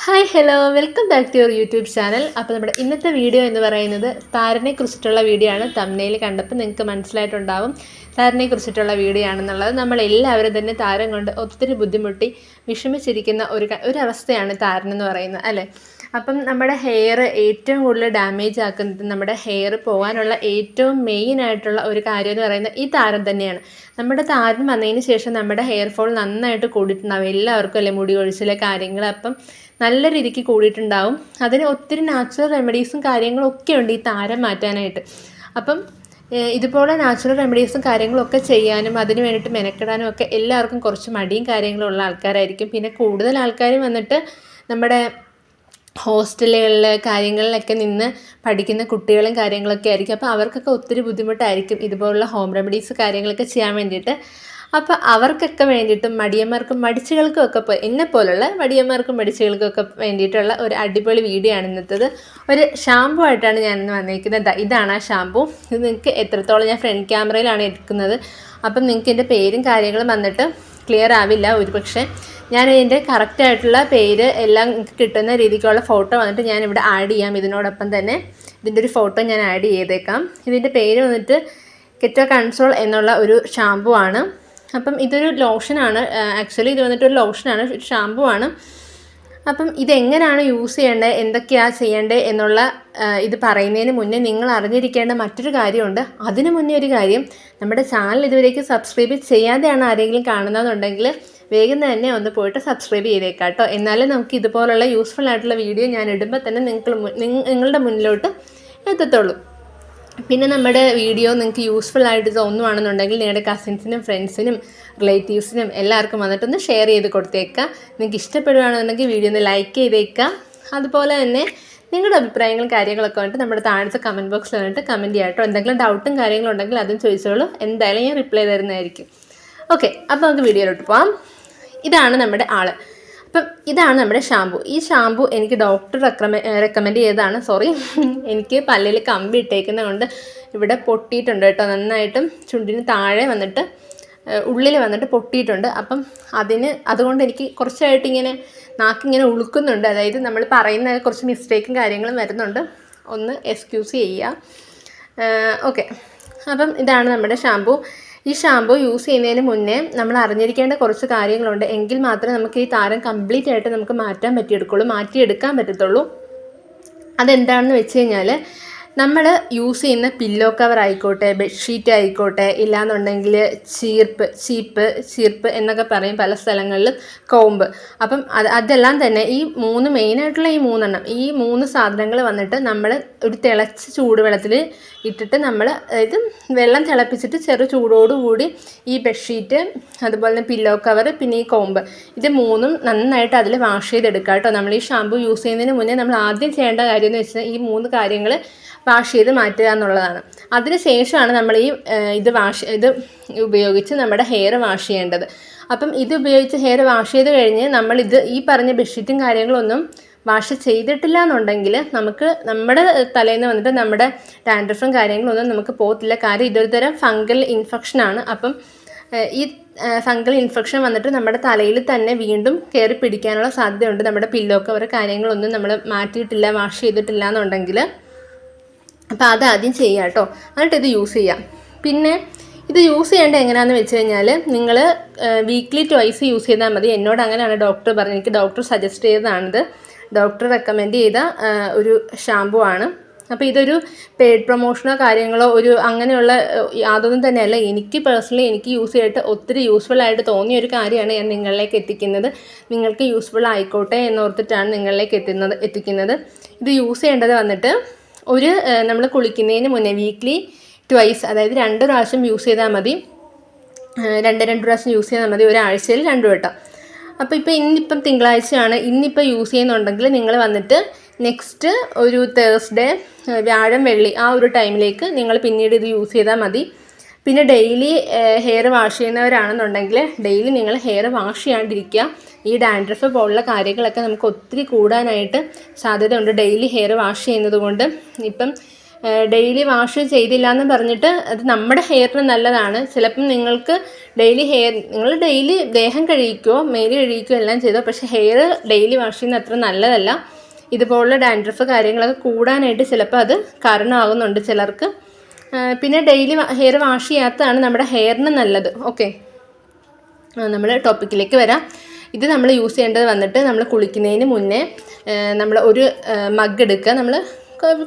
Hi hello welcome back to your YouTube channel. അപ്പോൾ നമ്മുടെ ഇന്നത്തെ വീഡിയോ എന്ന് പറയുന്നത് താരനെ കുറിച്ചിട്ടുള്ള വീഡിയോ ആണ്. തംബ്നെയിൽ കണ്ടപ്പോൾ നിങ്ങൾക്ക് മനസ്സിലായിട്ടുണ്ടാവും താരനെ കുറിച്ചിട്ടുള്ള വീഡിയോ ആണെന്നുള്ളത്. നമ്മളെല്ലാവരും തന്നെ താരം കൊണ്ട് ഒത്തിരി ബുദ്ധിമുട്ടി വിഷമിച്ചിരിക്കുന്ന ഒരു അവസ്ഥയാണ് താരൻ എന്ന് പറയുന്നത്, അല്ലേ? അപ്പം നമ്മുടെ ഹെയർ ഏറ്റവും കൂടുതൽ ഡാമേജ് ആക്കുന്നത്, നമ്മുടെ ഹെയർ പോകാനുള്ള ഏറ്റവും മെയിൻ ആയിട്ടുള്ള ഒരു കാര്യം എന്ന് പറയുന്നത് ഈ താരൻ തന്നെയാണ്. നമ്മുടെ താരൻ വന്നതിന് ശേഷം നമ്മുടെ ഹെയർ ഫോൾ നന്നായിട്ട് കൂടിയിട്ടുണ്ടാവും. എല്ലാവർക്കും അല്ലേ മുടി കൊഴിച്ചിലെ കാര്യങ്ങൾ. അപ്പം നല്ല രീതിക്ക് കൂടിയിട്ടുണ്ടാവും. അതിന് ഒത്തിരി നാച്ചുറൽ റെമഡീസും കാര്യങ്ങളും ഒക്കെ ഉണ്ട് ഈ താരം മാറ്റാനായിട്ട്. അപ്പം ഇതുപോലെ നാച്ചുറൽ റെമഡീസും കാര്യങ്ങളൊക്കെ ചെയ്യാനും അതിന് വേണ്ടിയിട്ട് മെനക്കെടാനും ഒക്കെ എല്ലാവർക്കും കുറച്ച് മടിയും കാര്യങ്ങളും ഉള്ള ആൾക്കാരായിരിക്കും. പിന്നെ കൂടുതൽ ആൾക്കാരും വന്നിട്ട് നമ്മുടെ ഹോസ്റ്റലുകളിൽ കാര്യങ്ങളിലൊക്കെ നിന്ന് പഠിക്കുന്ന കുട്ടികളും കാര്യങ്ങളൊക്കെ ആയിരിക്കും. അപ്പോൾ അവർക്കൊക്കെ ഒത്തിരി ബുദ്ധിമുട്ടായിരിക്കും ഇതുപോലുള്ള ഹോം റെമഡീസ് കാര്യങ്ങളൊക്കെ ചെയ്യാൻ വേണ്ടിയിട്ട്. അപ്പോൾ അവർക്കൊക്കെ വേണ്ടിയിട്ടും മടിയന്മാർക്കും മടിച്ചുകൾക്കും ഒക്കെ എന്നെപ്പോലുള്ള മടിയന്മാർക്കും മടിച്ചുകൾക്കും ഒക്കെ വേണ്ടിയിട്ടുള്ള ഒരു അടിപൊളി വീഡിയോ ആണ് ഇന്നത്തേത്. ഒരു ഷാമ്പു ആയിട്ടാണ് ഞാനിന്ന് വന്നിരിക്കുന്നത്. ഇതാണ് ആ ഷാമ്പു. ഇത് നിങ്ങൾക്ക് എത്രത്തോളം ഞാൻ ഫ്രണ്ട് ക്യാമറയിലാണ് എടുക്കുന്നത്. അപ്പം നിങ്ങൾക്ക് എൻ്റെ പേരും കാര്യങ്ങളും വന്നിട്ട് ക്ലിയർ ആവില്ല ഒരുപക്ഷെ. ഞാൻ ഇതിൻ്റെ കറക്റ്റായിട്ടുള്ള പേര് എല്ലാം കിട്ടുന്ന രീതിക്കുള്ള ഫോട്ടോ വന്നിട്ട് ഞാനിവിടെ ആഡ് ചെയ്യാം. ഇതിനോടൊപ്പം തന്നെ ഇതിൻ്റെ ഒരു ഫോട്ടോ ഞാൻ ആഡ് ചെയ്തേക്കാം. ഇതിൻ്റെ പേര് വന്നിട്ട് കെറ്റോ കൺസോൾ എന്നുള്ള ഒരു ഷാമ്പു ആണ്. അപ്പം ഇതൊരു ലോഷനാണ്. ആക്ച്വലി ഇത് വന്നിട്ടൊരു ലോഷനാണ്, ഒരു ഷാമ്പു ആണ്. അപ്പം ഇതെങ്ങനെയാണ് യൂസ് ചെയ്യേണ്ടത്, എന്തൊക്കെയാണ് ചെയ്യേണ്ടത് എന്നുള്ള ഇത് പറയുന്നതിന് മുന്നേ നിങ്ങൾ അറിഞ്ഞിരിക്കേണ്ട മറ്റൊരു കാര്യമുണ്ട്. അതിന് മുന്നേ ഒരു കാര്യം, നമ്മുടെ ചാനൽ ഇതുവരേക്ക് സബ്സ്ക്രൈബ് ചെയ്യാതെയാണ് ആരെങ്കിലും കാണുന്നതെന്നുണ്ടെങ്കിൽ വേഗം തന്നെ ഒന്ന് പോയിട്ട് സബ്സ്ക്രൈബ് ചെയ്തേക്കാം കേട്ടോ. എന്നാലും നമുക്ക് ഇതുപോലുള്ള യൂസ്ഫുൾ ആയിട്ടുള്ള വീഡിയോ ഞാൻ ഇടുമ്പോൾ തന്നെ നിങ്ങളുടെ മുന്നിലോട്ട് എത്തത്തുള്ളൂ. പിന്നെ നമ്മുടെ വീഡിയോ നിങ്ങൾക്ക് യൂസ്ഫുൾ ആയിട്ട് തോന്നുവാണെന്നുണ്ടെങ്കിൽ നിങ്ങളുടെ കസിൻസിനും ഫ്രണ്ട്സിനും റിലേറ്റീവ്സിനും എല്ലാവർക്കും വന്നിട്ടൊന്ന് ഷെയർ ചെയ്ത് കൊടുത്തേക്കുക. നിങ്ങൾക്ക് ഇഷ്ടപ്പെടുകയാണെന്നുണ്ടെങ്കിൽ വീഡിയോ ഒന്ന് ലൈക്ക് ചെയ്തേക്കുക. അതുപോലെ തന്നെ നിങ്ങളുടെ അഭിപ്രായങ്ങളും കാര്യങ്ങളൊക്കെ വന്നിട്ട് നമ്മുടെ താഴത്തെ കമൻറ്റ് ബോക്സിൽ വന്നിട്ട് കമൻറ്റ് ചെയ്യാം കേട്ടോ. എന്തെങ്കിലും ഡൗട്ടും കാര്യങ്ങളും ഉണ്ടെങ്കിൽ അതും ചോദിച്ചോളൂ, എന്തായാലും ഞാൻ റിപ്ലൈ തരുന്നതായിരിക്കും. ഓക്കെ, അപ്പോൾ നമുക്ക് വീഡിയോയിലോട്ട് പോകാം. ഇതാണ് നമ്മുടെ ആള്. അപ്പം ഇതാണ് നമ്മുടെ ഷാമ്പു. ഈ ഷാമ്പു എനിക്ക് ഡോക്ടർ റെക്കമെൻഡ് ചെയ്തതാണ്. എനിക്ക് പല്ലിൽ കമ്പി ഇട്ടേക്കുന്നത് കൊണ്ട് ഇവിടെ പൊട്ടിയിട്ടുണ്ട് കേട്ടോ. നന്നായിട്ടും ചുണ്ടിന് താഴെ വന്നിട്ട് ഉള്ളിൽ വന്നിട്ട് പൊട്ടിയിട്ടുണ്ട്. അപ്പം അതുകൊണ്ട് എനിക്ക് കുറച്ചായിട്ട് ഇങ്ങനെ നാക്കിങ്ങനെ ഉളുക്കുന്നുണ്ട്. അതായത് നമ്മൾ പറയുന്ന കുറച്ച് മിസ്റ്റേക്കും കാര്യങ്ങളും വരുന്നുണ്ട്. ഒന്ന് എക്സ്ക്യൂസ് ചെയ്യുക. ഓക്കെ, അപ്പം ഇതാണ് നമ്മുടെ ഷാമ്പു. ഈ ഷാമ്പു യൂസ് ചെയ്യുന്നതിന് മുന്നേ നമ്മൾ അറിഞ്ഞിരിക്കേണ്ട കുറച്ച് കാര്യങ്ങളുണ്ട്. എങ്കിൽ മാത്രമേ നമുക്ക് ഈ താരം കംപ്ലീറ്റ് ആയിട്ട് നമുക്ക് മാറ്റിയെടുക്കാൻ പറ്റത്തുള്ളൂ. അതെന്താണെന്ന് വെച്ച് കഴിഞ്ഞാൽ, നമ്മൾ യൂസ് ചെയ്യുന്ന പില്ലോ കവർ ആയിക്കോട്ടെ, ബെഡ്ഷീറ്റ് ആയിക്കോട്ടെ, ഇല്ലാന്നുണ്ടെങ്കിൽ ചീപ്പ് എന്നൊക്കെ പറയും പല സ്ഥലങ്ങളിലും, കോമ്പ്. അപ്പം അതെല്ലാം തന്നെ ഈ മെയിനായിട്ടുള്ള ഈ മൂന്ന് സാധനങ്ങൾ വന്നിട്ട് നമ്മൾ ഒരു തിളച്ച ചൂടുവെള്ളത്തിൽ ഇട്ടിട്ട് അതായത് വെള്ളം തിളപ്പിച്ചിട്ട് ചെറു ചൂടോടുകൂടി ഈ ബെഡ്ഷീറ്റ്, അതുപോലെ തന്നെ പില്ലോ കവർ, പിന്നെ ഈ കോമ്പ്, ഇത് മൂന്നും നന്നായിട്ട് അതിൽ വാഷ് ചെയ്തെടുക്കുക കേട്ടോ. നമ്മൾ ഈ ഷാമ്പു യൂസ് ചെയ്യുന്നതിന് മുന്നേ നമ്മൾ ആദ്യം ചെയ്യേണ്ട കാര്യം എന്ന് വെച്ചാൽ ഈ മൂന്ന് കാര്യങ്ങൾ വാഷ് ചെയ്ത് മാറ്റുക എന്നുള്ളതാണ്. അതിന് ശേഷമാണ് നമ്മൾ ഇത് ഉപയോഗിച്ച് നമ്മുടെ ഹെയർ വാഷ് ചെയ്യേണ്ടത്. അപ്പം ഇത് ഉപയോഗിച്ച് ഹെയർ വാഷ് ചെയ്ത് കഴിഞ്ഞ് ഈ പറഞ്ഞ ബെഡ്ഷീറ്റും കാര്യങ്ങളൊന്നും വാഷ് ചെയ്തിട്ടില്ല എന്നുണ്ടെങ്കിൽ നമുക്ക് നമ്മുടെ തലേന്ന് വന്നിട്ട് നമ്മുടെ ഡാൻഡ്രഫും കാര്യങ്ങളൊന്നും നമുക്ക് പോകത്തില്ല. കാര്യം ഇതൊരു തരം ഫംഗൽ ഇൻഫെക്ഷനാണ്. അപ്പം ഈ ഫംഗൽ ഇൻഫെക്ഷൻ വന്നിട്ട് നമ്മുടെ തലയിൽ തന്നെ വീണ്ടും കയറി പിടിക്കാനുള്ള സാധ്യതയുണ്ട്. നമ്മുടെ പില്ലോ കവർ കാര്യങ്ങളൊന്നും നമ്മൾ മാറ്റിയിട്ടില്ല, വാഷ് ചെയ്തിട്ടില്ല എന്നുണ്ടെങ്കിൽ. അപ്പോൾ അത് ആദ്യം ചെയ്യുക കേട്ടോ. എന്നിട്ട് ഇത് യൂസ് ചെയ്യാം. പിന്നെ ഇത് യൂസ് ചെയ്യേണ്ടത് എങ്ങനെയാണെന്ന് വെച്ച് കഴിഞ്ഞാൽ, നിങ്ങൾ വീക്ക്ലി ട്വൈസ് യൂസ് ചെയ്താൽ മതി. എന്നോട് അങ്ങനെയാണ് ഡോക്ടർ പറഞ്ഞത്. എനിക്ക് ഡോക്ടർ സജസ്റ്റ് ചെയ്തതാണിത്. ഡോക്ടർ റെക്കമെൻഡ് ചെയ്ത ഒരു ഷാമ്പു ആണ്. അപ്പോൾ ഇതൊരു പെയ്ഡ് പ്രൊമോഷനോ കാര്യങ്ങളോ അങ്ങനെയുള്ള യാതൊന്നും തന്നെയല്ല. എനിക്ക് യൂസ് ചെയ്തിട്ട് ഒത്തിരി യൂസ്ഫുൾ ആയിട്ട് തോന്നിയ ഒരു കാര്യമാണ് ഞാൻ നിങ്ങളിലേക്ക് എത്തിക്കുന്നത്. നിങ്ങൾക്ക് യൂസ്ഫുൾ ആയിക്കോട്ടെ എന്നോർത്തിട്ടാണ് നിങ്ങളിലേക്ക് എത്തിക്കുന്നത്. ഇത് യൂസ് ചെയ്യേണ്ടത് വന്നിട്ട് നമ്മൾ കുളിക്കുന്നതിന് മുന്നേ വീക്ക്ലി ട്വൈസ്, അതായത് 2 പ്രാവശ്യം യൂസ് ചെയ്താൽ മതി. രണ്ട് പ്രാവശ്യം യൂസ് ചെയ്താൽ മതി, ഒരാഴ്ചയിൽ 2 വട്ടം. അപ്പോൾ ഇന്നിപ്പം തിങ്കളാഴ്ചയാണ്. ഇന്നിപ്പോൾ യൂസ് ചെയ്യുന്നുണ്ടെങ്കിൽ നിങ്ങൾ വന്നിട്ട് നെക്സ്റ്റ് ഒരു തേഴ്സ്ഡേ, വ്യാഴം, വെള്ളി ആ ഒരു ടൈമിലേക്ക് നിങ്ങൾ പിന്നീട് ഇത് യൂസ് ചെയ്താൽ മതി. പിന്നെ ഡെയിലി ഹെയർ വാഷ് ചെയ്യുന്നവരാണെന്നുണ്ടെങ്കിൽ ഡെയിലി നിങ്ങൾ ഹെയർ വാഷ് ചെയ്യാണ്ടിരിക്കുക. ഈ ഡാൻഡ്രഫ് പോലുള്ള കാര്യങ്ങളൊക്കെ നമുക്ക് ഒത്തിരി കൂടാനായിട്ട് സാധ്യതയുണ്ട് ഡെയിലി ഹെയർ വാഷ് ചെയ്യുന്നത് കൊണ്ട്. ഇപ്പം ഡെയിലി വാഷ് ചെയ്തില്ല എന്ന് പറഞ്ഞിട്ട് അത് നമ്മുടെ ഹെയറിന് നല്ലതാണ്. ചിലപ്പം നിങ്ങൾക്ക് നിങ്ങൾ ഡെയിലി ദേഹം കഴിയിക്കുകയോ മേല് കഴിയിക്കുകയോ എല്ലാം ചെയ്തോ, പക്ഷേ ഹെയർ ഡെയിലി വാഷ് ചെയ്യുന്നത് അത്ര നല്ലതല്ല. ഇതുപോലുള്ള ഡാൻഡ്രഫ് കാര്യങ്ങളൊക്കെ കൂടാനായിട്ട് ചിലപ്പോൾ അത് കാരണമാകുന്നുണ്ട് ചിലർക്ക്. പിന്നെ ഡെയിലി ഹെയർ വാഷ് ചെയ്യാത്തതാണ് നമ്മുടെ ഹെയറിന് നല്ലത്. ഓക്കെ, നമ്മൾ ടോപ്പിക്കിലേക്ക് വരാം. ഇത് നമ്മൾ യൂസ് ചെയ്യേണ്ടത് വന്നിട്ട് നമ്മൾ കുളിക്കുന്നതിന് മുന്നേ നമ്മൾ ഒരു മഗ് എടുക്കുക. നമ്മൾ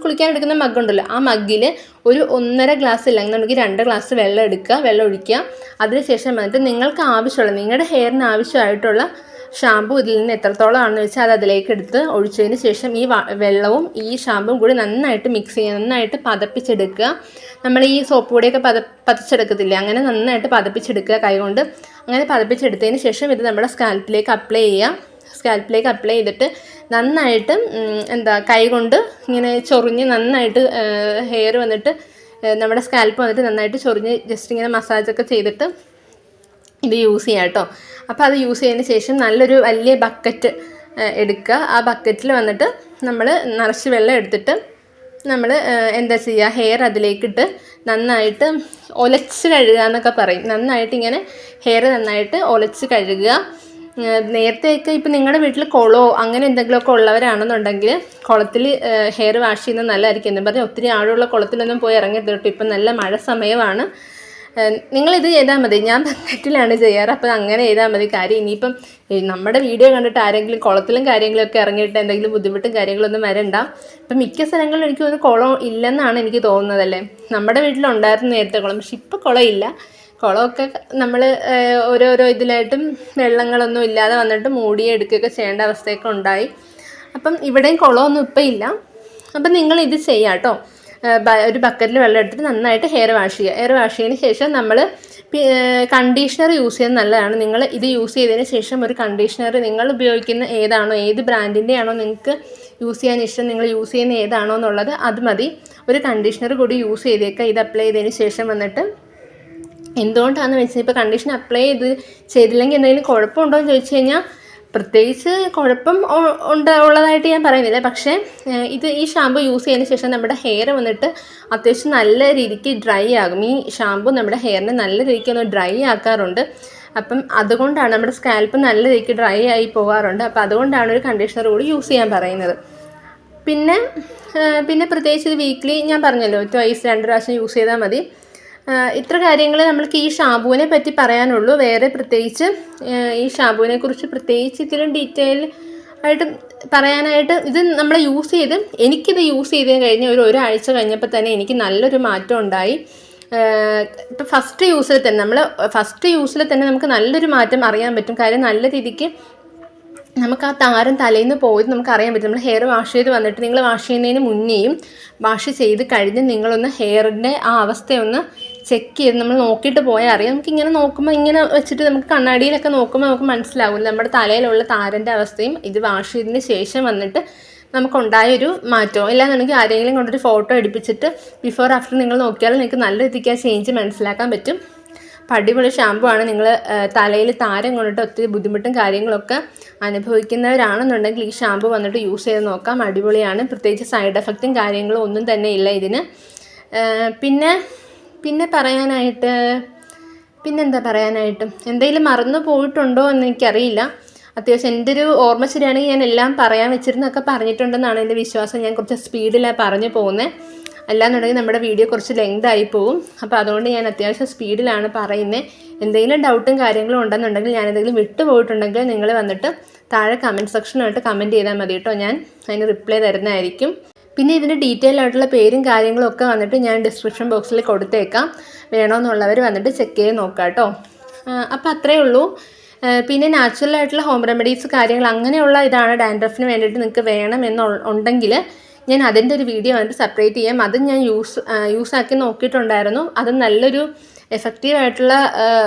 കുളിക്കാൻ എടുക്കുന്ന മഗ് ഉണ്ടല്ലോ, ആ മഗ്ഗിൽ ഒരു 1.5 ഗ്ലാസ് ഇല്ലെന്നുണ്ടെങ്കിൽ 2 ഗ്ലാസ് വെള്ളം എടുക്കുക, വെള്ളം ഒഴിക്കുക. അതിനുശേഷം വന്നിട്ട് നിങ്ങൾക്ക് ആവശ്യമുള്ള, നിങ്ങളുടെ ഹെയറിന് ആവശ്യമായിട്ടുള്ള ഷാമ്പു ഇതിൽ നിന്ന് എത്രത്തോളം ആണെന്ന് വെച്ചാൽ അത് അതിലേക്ക് എടുത്ത് ഒഴിച്ചതിന് ശേഷം ഈ വെള്ളവും ഈ ഷാമ്പുവും കൂടി നന്നായിട്ട് മിക്സ് ചെയ്യുക, നന്നായിട്ട് പതപ്പിച്ചെടുക്കുക. നമ്മൾ ഈ സോപ്പ് പൊടിയൊക്കെ പതച്ചെടുക്കത്തില്ലേ, അങ്ങനെ നന്നായിട്ട് പതപ്പിച്ചെടുക്കുക കൈകൊണ്ട്. അങ്ങനെ പതപ്പിച്ചെടുത്തതിന് ശേഷം ഇത് നമ്മുടെ സ്കാൽപ്പിലേക്ക് അപ്ലൈ ചെയ്യുക. സ്കാൽപ്പിലേക്ക് അപ്ലൈ ചെയ്തിട്ട് നന്നായിട്ട് കൈ കൊണ്ട് ഇങ്ങനെ ചൊറിഞ്ഞ് നന്നായിട്ട് ഹെയർ വന്നിട്ട് നമ്മുടെ സ്കാൽപ്പ് വന്നിട്ട് നന്നായിട്ട് ചൊറിഞ്ഞ് ജസ്റ്റ് ഇങ്ങനെ മസാജൊക്കെ ചെയ്തിട്ട് ഇത് യൂസ് ചെയ്യാം കേട്ടോ. അപ്പോൾ അത് യൂസ് ചെയ്തതിന് ശേഷം നല്ലൊരു വലിയ ബക്കറ്റ് എടുക്കുക. ആ ബക്കറ്റിൽ വന്നിട്ട് നമ്മൾ നിറച്ച് വെള്ളം എടുത്തിട്ട് നമ്മൾ എന്താ ചെയ്യുക, ഹെയർ അതിലേക്കിട്ട് നന്നായിട്ട് ഒലച്ച് കഴുകുക എന്നൊക്കെ പറയും. നന്നായിട്ട് ഇങ്ങനെ ഹെയർ നന്നായിട്ട് ഒലച്ച് കഴുകുക. നേരത്തെയൊക്കെ ഇപ്പം നിങ്ങളുടെ വീട്ടിൽ കുളമോ അങ്ങനെ എന്തെങ്കിലുമൊക്കെ ഉള്ളവരാണെന്നുണ്ടെങ്കിൽ കുളത്തിൽ ഹെയർ വാഷ് ചെയ്യുന്നത് നല്ലതായിരിക്കും. എന്ന് പറഞ്ഞാൽ ഒത്തിരി ആഴമുള്ള കുളത്തിലൊന്നും പോയി ഇറങ്ങരുത് കേട്ടോ. ഇപ്പം നല്ല മഴ സമയമാണ്. നിങ്ങളിത് ചെയ്താൽ മതി. ഞാൻ ബക്കറ്റിലാണ് ചെയ്യാറ്, അപ്പോൾ അങ്ങനെ ചെയ്താൽ മതി. കാര്യം ഇനിയിപ്പം നമ്മുടെ വീഡിയോ കണ്ടിട്ട് ആരെങ്കിലും കുളത്തിലും കാര്യങ്ങളൊക്കെ ഇറങ്ങിയിട്ട് എന്തെങ്കിലും ബുദ്ധിമുട്ടും കാര്യങ്ങളൊന്നും വരണ്ട. ഇപ്പം മിക്ക സ്ഥലങ്ങളിലും എനിക്ക് തോന്നുന്നു കുളം ഇല്ലെന്നാണ് എനിക്ക് തോന്നുന്നതല്ലേ. നമ്മുടെ വീട്ടിലുണ്ടായിരുന്നു നേരത്തെ കുളം, പക്ഷെ ഇപ്പോൾ കുളം ഇല്ല. കുളമൊക്കെ നമ്മൾ ഓരോരോ ഇതിലായിട്ടും വെള്ളങ്ങളൊന്നും ഇല്ലാതെ വന്നിട്ട് മൂടിയെടുക്കുകയൊക്കെ ചെയ്യേണ്ട അവസ്ഥയൊക്കെ ഉണ്ടായി. അപ്പം ഇവിടെയും കുളമൊന്നും ഇപ്പം ഇല്ല. അപ്പം നിങ്ങളിത് ചെയ്യാം കേട്ടോ. ഒരു ബക്കറ്റിൽ വെള്ളം എടുത്തിട്ട് നന്നായിട്ട് ഹെയർ വാഷ് ചെയ്യുക. ഹെയർ വാഷ് ചെയ്തതിന് ശേഷം നമ്മൾ കണ്ടീഷണർ യൂസ് ചെയ്യുന്നത് നല്ലതാണ്. നിങ്ങൾ ഇത് യൂസ് ചെയ്തതിന് ശേഷം ഒരു കണ്ടീഷണർ നിങ്ങൾ ഉപയോഗിക്കുന്ന ഏതാണോ, ഏത് ബ്രാൻഡിൻ്റെ ആണോ നിങ്ങൾക്ക് യൂസ് ചെയ്യാൻ ഇഷ്ടം, നിങ്ങൾ യൂസ് ചെയ്യുന്ന ഏതാണോ എന്നുള്ളത് അത് മതി. ഒരു കണ്ടീഷണർ കൂടി യൂസ് ചെയ്തേക്കുക. ഇത് അപ്ലൈ ചെയ്തതിന് ശേഷം വന്നിട്ട് എന്തുകൊണ്ടാണെന്ന് വെച്ചാൽ ഇപ്പോൾ കണ്ടീഷണർ അപ്ലൈ ചെയ്തില്ലെങ്കിൽ എന്തെങ്കിലും കുഴപ്പമുണ്ടോ എന്ന് ചോദിച്ചു കഴിഞ്ഞാൽ പ്രത്യേകിച്ച് കുഴപ്പം ഉള്ളതായിട്ട് ഞാൻ പറയുന്നില്ല. പക്ഷേ ഈ ഷാമ്പു യൂസ് ചെയ്തതിന് ശേഷം നമ്മുടെ ഹെയർ വന്നിട്ട് അത്യാവശ്യം നല്ല രീതിക്ക് ഡ്രൈ ആകും. ഈ ഷാമ്പു നമ്മുടെ ഹെയറിനെ നല്ല രീതിക്ക് ഒന്ന് ഡ്രൈ ആക്കാറുണ്ട്. അപ്പം അതുകൊണ്ടാണ് നമ്മുടെ സ്കാൽപ്പ് നല്ല രീതിക്ക് ഡ്രൈ ആയി പോകാറുണ്ട്. അപ്പോൾ അതുകൊണ്ടാണ് ഒരു കണ്ടീഷണർ കൂടി യൂസ് ചെയ്യാൻ പറയുന്നത്. പിന്നെ പ്രത്യേകിച്ച് ഇത് വീക്ക്ലി ഞാൻ പറഞ്ഞല്ലോ, ട്വൈസ് 2 പ്രാവശ്യം യൂസ് ചെയ്താൽ മതി. ഇത്ര കാര്യങ്ങൾ നമ്മൾക്ക് ഈ ഷാമ്പുവിനെ പറ്റി പറയാനുള്ളൂ. വേറെ പ്രത്യേകിച്ച് ഈ ഷാമ്പുവിനെ കുറിച്ച് പ്രത്യേകിച്ച് ഇതിലും ഡീറ്റെയിൽ ആയിട്ട് പറയാനായിട്ട് ഇത് നമ്മൾ എനിക്കിത് യൂസ് ചെയ്ത് കഴിഞ്ഞ ഒരാഴ്ച കഴിഞ്ഞപ്പോൾ തന്നെ എനിക്ക് നല്ലൊരു മാറ്റം ഉണ്ടായി. ഇപ്പോൾ ഫസ്റ്റ് യൂസിൽ തന്നെ നമുക്ക് നല്ലൊരു മാറ്റം അറിയാൻ പറ്റും. കാര്യം നല്ല രീതിക്ക് നമുക്ക് ആ താരം തലയിൽ നിന്ന് പോയത് നമുക്ക് അറിയാൻ പറ്റും. നമ്മൾ ഹെയർ വാഷ് ചെയ്ത് വന്നിട്ട് നിങ്ങൾ വാഷ് ചെയ്യുന്നതിന് മുന്നേയും വാഷ് ചെയ്ത് കഴിഞ്ഞ് നിങ്ങളൊന്ന് ഹെയറിൻ്റെ ആ അവസ്ഥയൊന്ന് ചെക്ക് ചെയ്ത് നമ്മൾ നോക്കിയിട്ട് പോയാൽ അറിയാം. നമുക്കിങ്ങനെ നോക്കുമ്പോൾ ഇങ്ങനെ വെച്ചിട്ട് നമുക്ക് കണ്ണാടിയിലൊക്കെ നോക്കുമ്പോൾ നമുക്ക് മനസ്സിലാവില്ല നമ്മുടെ തലയിലുള്ള താരൻ്റെ അവസ്ഥയും ഇത് വാഷ് ചെയ്തതിന് ശേഷം വന്നിട്ട് നമുക്കുണ്ടായൊരു മാറ്റവും. ഇല്ലാന്നുണ്ടെങ്കിൽ ആരെങ്കിലും കൊണ്ടൊരു ഫോട്ടോ എടുപ്പിച്ചിട്ട് ബിഫോർ ആഫ്റ്റർ നിങ്ങൾ നോക്കിയാൽ നിങ്ങൾക്ക് നല്ല രീതിക്ക് ആ ചേഞ്ച് മനസ്സിലാക്കാൻ പറ്റും. അപ്പോൾ അടിപൊളി ഷാമ്പു ആണ്. നിങ്ങൾ തലയിൽ താരം കൊണ്ടിട്ട് ഒത്തിരി ബുദ്ധിമുട്ടും കാര്യങ്ങളൊക്കെ അനുഭവിക്കുന്നവരാണെന്നുണ്ടെങ്കിൽ ഈ ഷാമ്പു വന്നിട്ട് യൂസ് ചെയ്ത് നോക്കാം. അടിപൊളിയാണ്. പ്രത്യേകിച്ച് സൈഡ് എഫക്റ്റും കാര്യങ്ങളും ഒന്നും തന്നെ ഇല്ല ഇതിന്. പിന്നെന്താ പറയാനായിട്ട് എന്തെങ്കിലും മറന്നു പോയിട്ടുണ്ടോ എന്ന് എനിക്കറിയില്ല. അത്യാവശ്യം എൻ്റെ ഒരു ഓർമ്മ ശരിയാണെങ്കിൽ ഞാൻ എല്ലാം പറയാൻ വെച്ചിരുന്നൊക്കെ പറഞ്ഞിട്ടുണ്ടെന്നാണ് എൻ്റെ വിശ്വാസം. ഞാൻ കുറച്ച് സ്പീഡിലാണ് പറഞ്ഞു പോകുന്നത്. അല്ലാന്നുണ്ടെങ്കിൽ നമ്മുടെ വീഡിയോ കുറച്ച് ലെങ്ത് ആയി പോകും. അപ്പോൾ അതുകൊണ്ട് ഞാൻ അത്യാവശ്യം സ്പീഡിലാണ് പറയുന്നത്. എന്തെങ്കിലും ഡൗട്ടും കാര്യങ്ങളും ഉണ്ടെന്നുണ്ടെങ്കിൽ ഞാൻ എന്തെങ്കിലും വിട്ടുപോയിട്ടുണ്ടെങ്കിൽ നിങ്ങൾ വന്നിട്ട് താഴെ കമൻറ്റ് സെക്ഷനായിട്ട് കമൻറ്റ് ചെയ്താൽ മതി കേട്ടോ. ഞാൻ അതിന് റിപ്ലൈ തരുന്നതായിരിക്കും. പിന്നെ ഇതിൻ്റെ ഡീറ്റെയിൽ ആയിട്ടുള്ള പേരും കാര്യങ്ങളും ഒക്കെ വന്നിട്ട് ഞാൻ ഡിസ്ക്രിപ്ഷൻ ബോക്സിൽ കൊടുത്തേക്കാം. വേണമെന്നുള്ളവർ വന്നിട്ട് ചെക്ക് ചെയ്ത് നോക്കാം കേട്ടോ. അപ്പോൾ അത്രയേ ഉള്ളൂ. പിന്നെ നാച്ചുറൽ ആയിട്ടുള്ള ഹോം റെമഡീസ് കാര്യങ്ങൾ അങ്ങനെയുള്ള ഇതാണ് ഡാൻഡ്രഫിന് വേണ്ടിയിട്ട് നിങ്ങൾക്ക് വേണമെന്നുണ്ടെങ്കിൽ ഞാൻ അതിൻ്റെ ഒരു വീഡിയോ വന്നിട്ട് സെപ്പറേറ്റ് ചെയ്യാം. അതും ഞാൻ യൂസാക്കി നോക്കിയിട്ടുണ്ടായിരുന്നു. അത് നല്ലൊരു എഫക്റ്റീവായിട്ടുള്ള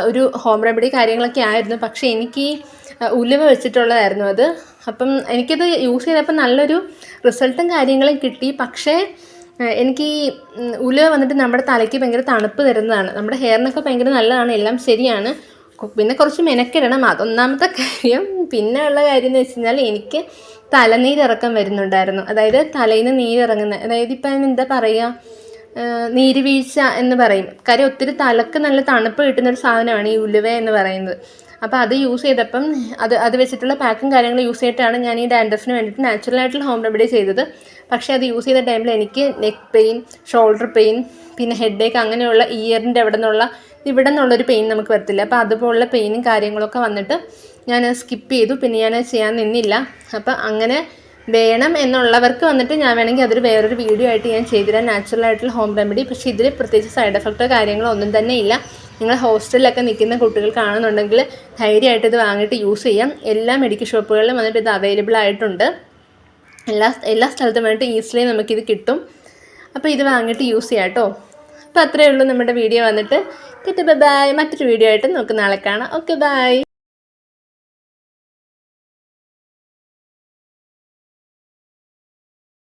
ഒരു ഹോം റെമഡി കാര്യങ്ങളൊക്കെ ആയിരുന്നു. പക്ഷേ എനിക്ക് ഉലുവ വെച്ചിട്ടുള്ളതായിരുന്നു അത്. അപ്പം എനിക്കത് യൂസ് ചെയ്തപ്പോൾ നല്ലൊരു റിസൾട്ടും കാര്യങ്ങളും കിട്ടി. പക്ഷേ എനിക്ക് ഈ ഉലുവ വന്നിട്ട് നമ്മുടെ തലയ്ക്ക് ഭയങ്കര തണുപ്പ് തരുന്നതാണ്. നമ്മുടെ ഹെയറിനൊക്കെ ഭയങ്കര നല്ലതാണ്, എല്ലാം ശരിയാണ്. പിന്നെ കുറച്ച് മെനക്കിടണം, അതൊന്നാമത്തെ കാര്യം. പിന്നെ ഉള്ള കാര്യം എന്ന് വെച്ച് കഴിഞ്ഞാൽ എനിക്ക് തലനീരിറക്കം വരുന്നുണ്ടായിരുന്നു. അതായത് തലയിൽ നിന്ന് നീരിറങ്ങുന്നത്, അതായത് ഇപ്പം എന്താ പറയുക, നീരുവീഴ്ച എന്ന് പറയും. കാര്യം ഒത്തിരി തലക്ക് നല്ല തണുപ്പ് കിട്ടുന്നൊരു സാധനമാണ് ഈ ഉലുവ എന്ന് പറയുന്നത്. അപ്പോൾ അത് യൂസ് ചെയ്തപ്പം അത് വെച്ചിട്ടുള്ള പാക്കും കാര്യങ്ങളും യൂസ് ചെയ്തിട്ടാണ് ഞാൻ ഈ ഡാൻഡ്രഫിന് വേണ്ടിയിട്ട് നാച്ചുറലായിട്ടുള്ള ഹോം റെമഡി ചെയ്തത്. പക്ഷേ അത് യൂസ് ചെയ്ത ടൈമിൽ എനിക്ക് നെക്ക് പെയിൻ, ഷോൾഡർ പെയിൻ, പിന്നെ ഹെഡേക്ക്, അങ്ങനെയുള്ള ഇയറിൻ്റെ ഇവിടെ നിന്നുള്ളൊരു പെയിൻ നമുക്ക് വരത്തില്ല. അപ്പോൾ അതുപോലുള്ള പെയിനും കാര്യങ്ങളൊക്കെ വന്നിട്ട് ഞാൻ സ്കിപ്പ് ചെയ്തു. പിന്നെ ഞാൻ ചെയ്യാൻ നിന്നില്ല. അപ്പം അങ്ങനെ വേണം എന്നുള്ളവർക്ക് വന്നിട്ട് ഞാൻ വേണമെങ്കിൽ അതൊരു വേറൊരു വീഡിയോ ആയിട്ട് ഞാൻ ചെയ്തുതരാം, നാച്ചുറലായിട്ടുള്ള ഹോം റെമഡി. പക്ഷേ ഇതിൽ പ്രത്യേകിച്ച് സൈഡ് എഫക്റ്റോ കാര്യങ്ങളോ ഒന്നും തന്നെ ഇല്ല. നിങ്ങൾ ഹോസ്റ്റലിലൊക്കെ നിൽക്കുന്ന കുട്ടികൾ കാണുന്നുണ്ടെങ്കിൽ ധൈര്യമായിട്ട് ഇത് വാങ്ങിയിട്ട് യൂസ് ചെയ്യാം. എല്ലാ മെഡിക്കൽ ഷോപ്പുകളിലും വന്നിട്ട് ഇത് അവൈലബിൾ ആയിട്ടുണ്ട്. എല്ലാ സ്ഥലത്തും വേണ്ടിയിട്ട് ഈസിലി നമുക്കിത് കിട്ടും. അപ്പോൾ ഇത് വാങ്ങിയിട്ട് യൂസ് ചെയ്യാം കേട്ടോ. അപ്പോൾ അത്രയേ ഉള്ളൂ നമ്മുടെ വീഡിയോ വന്നിട്ട്. ബൈ. മറ്റൊരു വീഡിയോ ആയിട്ട് നമുക്ക് നാളെ കാണാം. Okay, by.